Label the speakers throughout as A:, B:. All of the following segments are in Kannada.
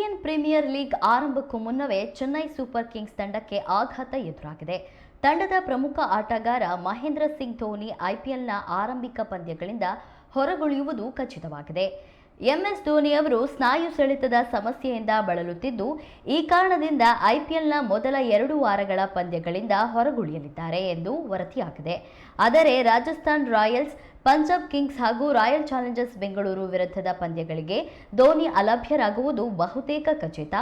A: ಇಂಡಿಯನ್ ಪ್ರೀಮಿಯರ್ ಲೀಗ್ ಆರಂಭಕ್ಕೂ ಮುನ್ನವೇ ಚೆನ್ನೈ ಸೂಪರ್ ಕಿಂಗ್ಸ್ ತಂಡಕ್ಕೆ ಆಘಾತ ಎದುರಾಗಿದೆ. ತಂಡದ ಪ್ರಮುಖ ಆಟಗಾರ ಮಹೇಂದ್ರ ಸಿಂಗ್ ಧೋನಿ ಐಪಿಎಲ್ನ ಆರಂಭಿಕ ಪಂದ್ಯಗಳಿಂದ ಹೊರಗುಳಿಯುವುದು ಖಚಿತವಾಗಿದೆ. ಎಂಎಸ್ ಧೋನಿ ಅವರು ಸ್ನಾಯು ಸೆಳೆತದ ಸಮಸ್ಯೆಯಿಂದ ಬಳಲುತ್ತಿದ್ದು, ಈ ಕಾರಣದಿಂದ ಐಪಿಎಲ್ನ ಮೊದಲ 2 ವಾರಗಳ ಪಂದ್ಯಗಳಿಂದ ಹೊರಗುಳಿಯಲಿದ್ದಾರೆ ಎಂದು ವರದಿಯಾಗಿದೆ. ಆದರೆ ರಾಜಸ್ಥಾನ್ ರಾಯಲ್ಸ್, ಪಂಜಾಬ್ ಕಿಂಗ್ಸ್ ಹಾಗೂ ರಾಯಲ್ ಚಾಲೆಂಜರ್ಸ್ ಬೆಂಗಳೂರು ವಿರುದ್ಧದ ಪಂದ್ಯಗಳಿಗೆ ಧೋನಿ ಅಲಭ್ಯರಾಗುವುದು ಬಹುತೇಕ ಖಚಿತ.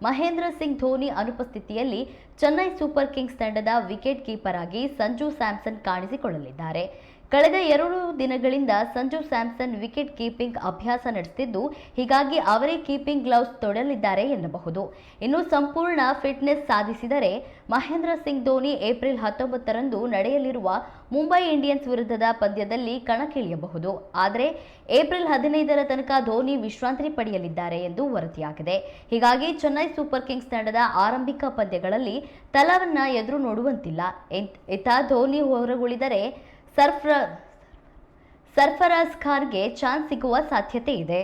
A: ಮಹೇಂದ್ರ ಸಿಂಗ್ ಧೋನಿ ಅನುಪಸ್ಥಿತಿಯಲ್ಲಿ ಚೆನ್ನೈ ಸೂಪರ್ ಕಿಂಗ್ಸ್ ತಂಡದ ವಿಕೆಟ್ ಕೀಪರ್ ಆಗಿ ಸಂಜು ಸ್ಯಾಮ್ಸನ್ ಕಾಣಿಸಿಕೊಳ್ಳಲಿದ್ದಾರೆ. ಕಳೆದ 2 ದಿನಗಳಿಂದ ಸಂಜು ಸ್ಯಾಮ್ಸನ್ ವಿಕೆಟ್ ಕೀಪಿಂಗ್ ಅಭ್ಯಾಸ ನಡೆಸುತ್ತಿದ್ದು, ಹೀಗಾಗಿ ಅವರೇ ಕೀಪಿಂಗ್ ಗ್ಲೌಸ್ ತೊಡಲಿದ್ದಾರೆ ಎನ್ನಬಹುದು. ಇನ್ನು ಸಂಪೂರ್ಣ ಫಿಟ್ನೆಸ್ ಸಾಧಿಸಿದರೆ ಮಹೇಂದ್ರ ಸಿಂಗ್ ಧೋನಿ ಏಪ್ರಿಲ್ 19ರಂದು ನಡೆಯಲಿರುವ ಮುಂಬೈ ಇಂಡಿಯನ್ಸ್ ವಿರುದ್ಧದ ಪಂದ್ಯದಲ್ಲಿ ಕಣಕ್ಕಿಳಿಯಬಹುದು. ಆದರೆ ಏಪ್ರಿಲ್ 15ರ ತನಕ ಧೋನಿ ವಿಶ್ರಾಂತಿ ಪಡೆಯಲಿದ್ದಾರೆ ಎಂದು ವರದಿಯಾಗಿದೆ. ಹೀಗಾಗಿ ಚೆನ್ನೈ ಸೂಪರ್ ಕಿಂಗ್ಸ್ ತಂಡದ ಆರಂಭಿಕ ಪಂದ್ಯಗಳಲ್ಲಿ ತಲವನ್ನ ಎದುರು ನೋಡುವಂತಿಲ್ಲ. ಇತ್ತ ಧೋನಿ ಹೊರಗುಳಿದರೆ ಸರ್ಫರಾಜ್ ಖಾನ್ಗೆ ಚಾನ್ಸ್ ಸಿಗುವ ಸಾಧ್ಯತೆ ಇದೆ.